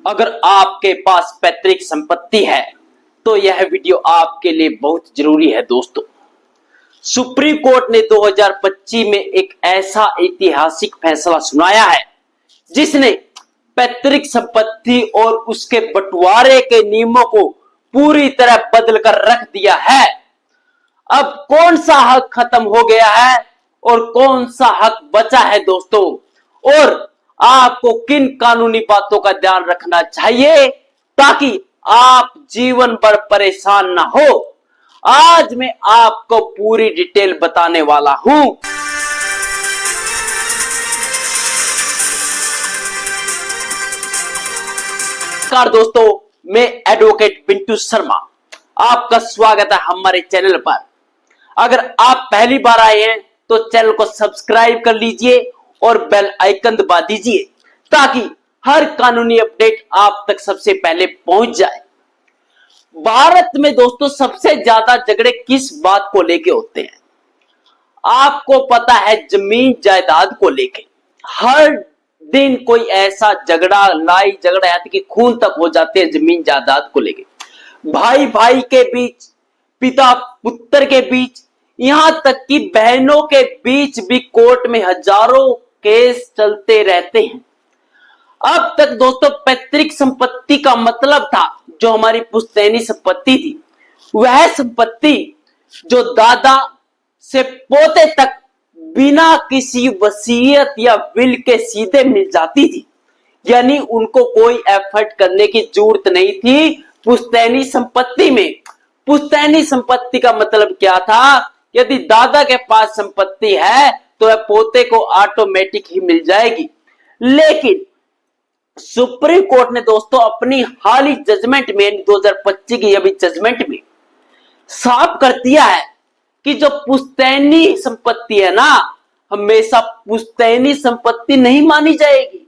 अगर आपके पास पैतृक संपत्ति है तो यह वीडियो आपके लिए बहुत जरूरी है दोस्तों। सुप्रीम कोर्ट ने 2025 में एक ऐसा ऐतिहासिक फैसला सुनाया है जिसने पैतृक संपत्ति और उसके बंटवारे के नियमों को पूरी तरह बदल कर रख दिया है। अब कौन सा हक खत्म हो गया है और कौन सा हक बचा है दोस्तों, और आपको किन कानूनी बातों का ध्यान रखना चाहिए ताकि आप जीवन भर परेशान ना हो, आज मैं आपको पूरी डिटेल बताने वाला हूं। नमस्कार दोस्तों, मैं एडवोकेट पिंटू शर्मा आपका स्वागत है हमारे चैनल पर। अगर आप पहली बार आए हैं तो चैनल को सब्सक्राइब कर लीजिए और बेल आइकन दबा दीजिए ताकि हर कानूनी अपडेट आप तक सबसे पहले पहुंच जाए। भारत में दोस्तों सबसे ज्यादा झगड़े किस बात को लेके होते हैं? आपको पता है, जमीन जायदाद को लेके हर दिन कोई ऐसा झगड़ा, लड़ाई झगड़ा यानी कि खून तक हो जाते हैं जमीन जायदाद को लेके। भाई भाई के बीच, पिता पुत्र के बीच, यहां तक कि बहनों के बीच भी कोर्ट में हजारों केस चलते रहते हैं। अब तक दोस्तों पैतृक संपत्ति का मतलब था जो हमारी पुश्तैनी संपत्ति थी, वह संपत्ति जो दादा से पोते तक बिना किसी वसीयत या विल के सीधे मिल जाती थी, यानी उनको कोई एफर्ट करने की जरूरत नहीं थी पुश्तैनी संपत्ति में। पुश्तैनी संपत्ति का मतलब क्या था? यदि दादा के पास संपत्ति है तो वह पोते को ऑटोमेटिक ही मिल जाएगी। लेकिन सुप्रीम कोर्ट ने दोस्तों अपनी हाल ही जजमेंट में, 2025 की अभी जजमेंट में साफ कर दिया है कि जो पुश्तैनी संपत्ति है ना, हमेशा पुश्तैनी संपत्ति नहीं मानी जाएगी।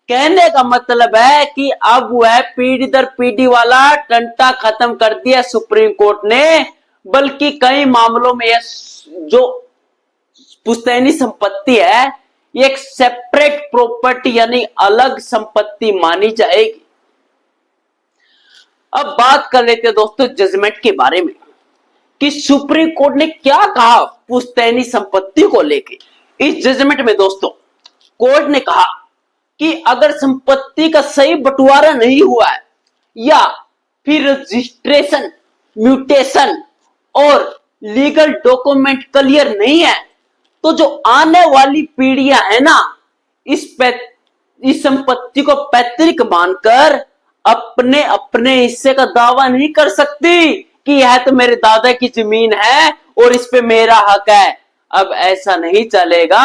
कहने का मतलब है कि अब वह पीढ़ी दर पीढ़ी वाला टंटा खत्म कर दिया सुप्रीम कोर्ट ने, बल्कि कई मामलों में यह जो पुश्तैनी संपत्ति है एक सेपरेट प्रॉपर्टी यानी अलग संपत्ति मानी जाएगी। अब बात कर लेते हैं दोस्तों जजमेंट के बारे में कि सुप्रीम कोर्ट ने क्या कहा पुश्तैनी संपत्ति को लेके। इस जजमेंट में दोस्तों कोर्ट ने कहा कि अगर संपत्ति का सही बंटवारा नहीं हुआ है या फिर रजिस्ट्रेशन, म्यूटेशन और लीगल डॉक्यूमेंट क्लियर नहीं है तो जो आने वाली पीढ़ियां है ना, इस संपत्ति को पैतृक मानकर अपने अपने हिस्से का दावा नहीं कर सकती कि यह तो मेरे दादा की जमीन है और इस पे मेरा हक है। अब ऐसा नहीं चलेगा।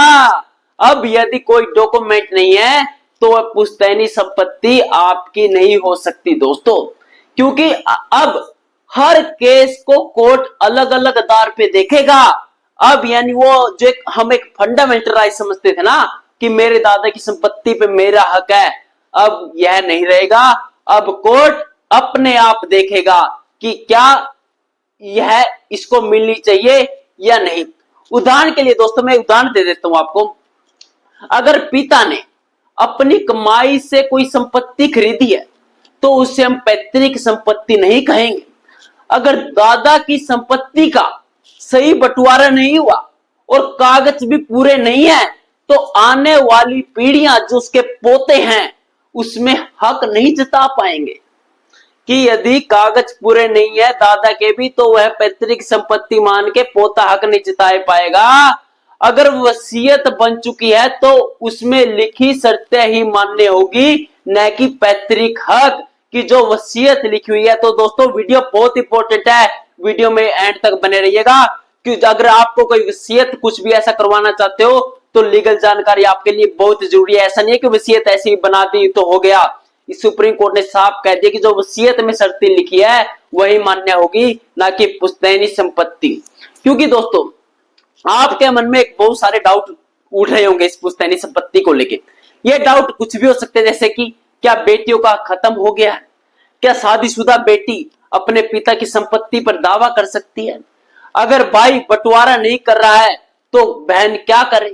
अब यदि कोई डॉक्यूमेंट नहीं है तो वह पुश्तैनी संपत्ति आपकी नहीं हो सकती दोस्तों, क्योंकि अब हर केस को कोर्ट अलग अलग आधार पे देखेगा। अब यानी वो जो हम एक फंडामेंटल राइट समझते थे ना कि मेरे दादा की संपत्ति पे मेरा हक है, अब यह नहीं रहेगा। अब कोर्ट अपने आप देखेगा कि क्या यह इसको मिलनी चाहिए या नहीं। उदाहरण के लिए दोस्तों मैं उदाहरण दे देता हूं आपको। अगर पिता ने अपनी कमाई से कोई संपत्ति खरीदी है तो उसे हम पैतृक संपत्ति नहीं कहेंगे। अगर दादा की संपत्ति का सही बंटवारा नहीं हुआ और कागज भी पूरे नहीं है तो आने वाली पीढ़ियां जो उसके पोते हैं उसमें हक नहीं जता पाएंगे कि यदि कागज पूरे नहीं है दादा के भी तो वह पैतृक संपत्ति मान के पोता हक नहीं जता पाएगा। अगर वसीयत बन चुकी है तो उसमें लिखी शर्तें ही मान्य होगी, न कि पैतृक हक की जो वसीयत लिखी हुई है। तो दोस्तों वीडियो बहुत इंपॉर्टेंट है, वीडियो में एंड तक बने रहिएगा क्योंकि अगर आपको कोई वसीयत कुछ भी ऐसा करवाना चाहते हो तो लीगल जानकारी आपके लिए बहुत जरूरी है। ऐसा नहीं है कि वसीयत ऐसी बना दी तो हो गया। इस सुप्रीम कोर्ट ने साफ कह दिया कि जो वसीयत में शर्तें लिखी है वही मान्य होगी, ना कि पुश्तैनी संपत्ति। क्योंकि दोस्तों आपके मन में एक बहुत सारे डाउट उठ रहे होंगे इस पुश्तैनी संपत्ति को लेके। ये डाउट कुछ भी हो सकते हैं, जैसे कि क्या बेटियों का खत्म हो गया है? क्या शादीशुदा बेटी अपने पिता की संपत्ति पर दावा कर सकती है? अगर भाई बंटवारा नहीं कर रहा है तो बहन क्या करे?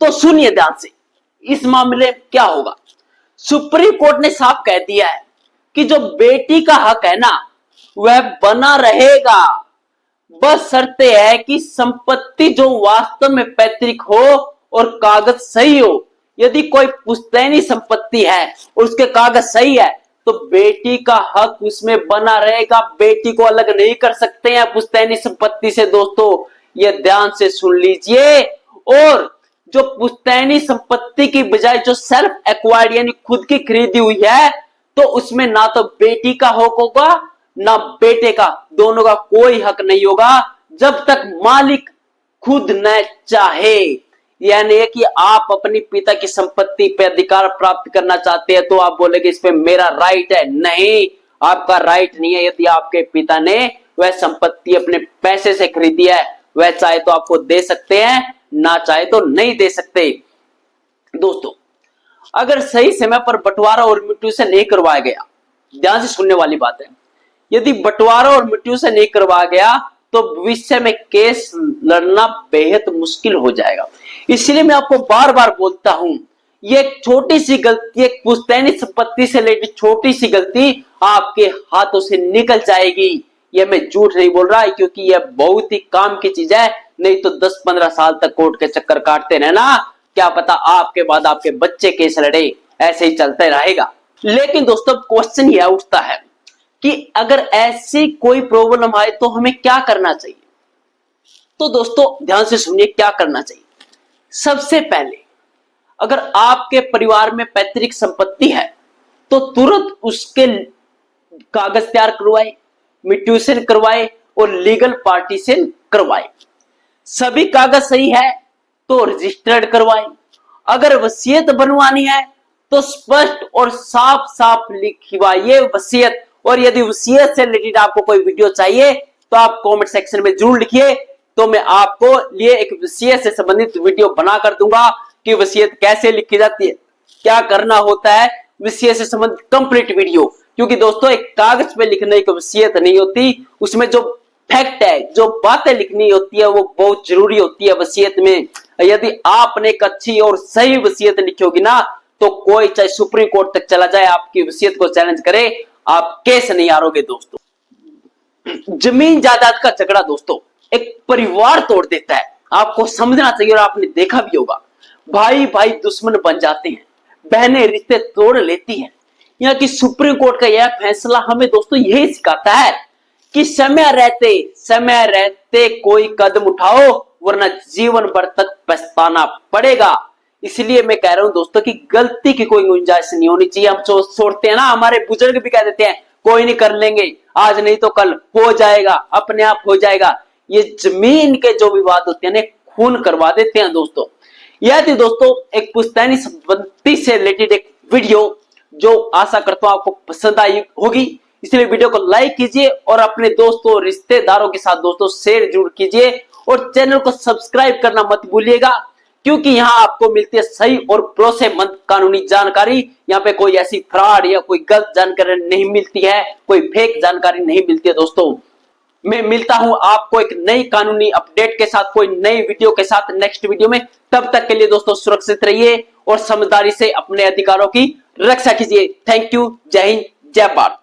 तो सुनिए ध्यान से, इस मामले में क्या होगा। सुप्रीम कोर्ट ने साफ कह दिया है कि जो बेटी का हक है ना वह बना रहेगा, बस शर्त है कि संपत्ति जो वास्तव में पैतृक हो और कागज सही हो। यदि कोई पुश्तैनी संपत्ति है और उसके कागज सही है तो बेटी का हक उसमें बना रहेगा, बेटी को अलग नहीं कर सकते हैं पुश्तैनी संपत्ति से। दोस्तों ये ध्यान से सुन लीजिए। और जो पुश्तैनी संपत्ति की बजाय जो सेल्फ एक्वायर्ड यानी खुद की खरीदी हुई है तो उसमें ना तो बेटी का हक होगा ना बेटे का, दोनों का कोई हक नहीं होगा जब तक मालिक खुद न चाहे। यानी कि आप अपनी पिता की संपत्ति पे अधिकार प्राप्त करना चाहते हैं तो आप बोलेंगे इस पे मेरा राइट है। नहीं, आपका राइट नहीं है। यदि आपके पिता ने वह संपत्ति अपने पैसे से खरीदी है, वह चाहे तो आपको दे सकते हैं, ना चाहे तो नहीं दे सकते। दोस्तों अगर सही समय पर बंटवारा और म्यूटेशन नहीं करवाया गया, ध्यान से सुनने वाली बात है, यदि बंटवारा और म्यूटेशन नहीं करवाया गया तो भविष्य में केस लड़ना बेहद मुश्किल हो जाएगा। इसलिए मैं आपको बार बार बोलता हूं, ये एक छोटी सी गलती, एक पुश्तैनी संपत्ति से रिलेटेड छोटी सी गलती आपके हाथों से निकल जाएगी। ये मैं झूठ नहीं बोल रहा क्योंकि यह बहुत ही काम की चीज है। नहीं तो 10-15 साल तक कोर्ट के चक्कर काटते रहना, क्या पता आपके बाद आपके बच्चे केस लड़े, ऐसे ही चलते रहेगा। लेकिन दोस्तों क्वेश्चन यह उठता है कि अगर ऐसी कोई प्रॉब्लम आए तो हमें क्या करना चाहिए। तो दोस्तों ध्यान से सुनिए क्या करना चाहिए। सबसे पहले अगर आपके परिवार में पैतृक संपत्ति है तो तुरंत उसके कागज तैयार करवाए, म्यूटेशन करवाए और लीगल पार्टीशन करवाए। सभी कागज सही है तो रजिस्टर्ड करवाए। अगर वसीयत बनवानी है तो स्पष्ट और साफ साफ लिखवाइए वसीयत। और यदि वसीयत से रिलेटेड आपको कोई वीडियो चाहिए तो आप कमेंट सेक्शन में जरूर लिखिए, तो मैं आपको लिए एक वसीयत से संबंधित वीडियो बना कर दूंगा कि वसीयत कैसे लिखी जाती है, क्या करना होता है, वसीयत से संबंधित कंप्लीट वीडियो। क्योंकि दोस्तों एक कागज पे लिखने की वसीयत नहीं होती, उसमें जो फैक्ट है, जो बातें लिखनी होती है वो बहुत जरूरी होती है वसीयत में। यदि आपने एक अच्छी और सही वसीयत लिखी होगी ना तो कोई चाहे सुप्रीम कोर्ट तक चला जाए आपकी वसीयत को चैलेंज करे, आप केस नहीं हारोगे। दोस्तों जमीन जायदाद का झगड़ा दोस्तों एक परिवार तोड़ देता है, आपको समझना चाहिए। और आपने देखा भी होगा भाई भाई दुश्मन बन जाते हैं, बहनें रिश्ते तोड़ लेती हैं। यहाँ की सुप्रीम कोर्ट का यह फैसला हमें दोस्तों यही सिखाता है कि समय रहते कोई कदम उठाओ वरना जीवन भर तक पछताना पड़ेगा। इसलिए मैं कह रहा हूं दोस्तों कि गलती की कोई गुंजाइश नहीं होनी चाहिए। हम सोचते हैं ना, हमारे बुजुर्ग भी कह देते हैं कोई नहीं कर लेंगे, आज नहीं तो कल हो जाएगा, अपने आप हो जाएगा। ये जमीन के जो विवाद होते हैं ना खून करवा देते हैं दोस्तों। यह थी दोस्तों एक पुश्तैनी संपत्ति से रिलेटेड एक वीडियो जो आशा करता हूं आपको पसंद आई होगी। इसलिए वीडियो को लाइक कीजिए और अपने दोस्तों रिश्तेदारों के साथ दोस्तों शेयर जरूर कीजिए और चैनल को सब्सक्राइब करना मत भूलिएगा, क्योंकि यहाँ आपको मिलती है सही और भरोसेमंद कानूनी जानकारी। यहाँ पे कोई ऐसी फ्रॉड या कोई गलत जानकारी नहीं मिलती है, कोई फेक जानकारी नहीं मिलती है। दोस्तों मैं मिलता हूं आपको एक नई कानूनी अपडेट के साथ, कोई नई वीडियो के साथ नेक्स्ट वीडियो में। तब तक के लिए दोस्तों सुरक्षित रहिए और समझदारी से अपने अधिकारों की रक्षा कीजिए। थैंक यू, जय हिंद, जय भारत।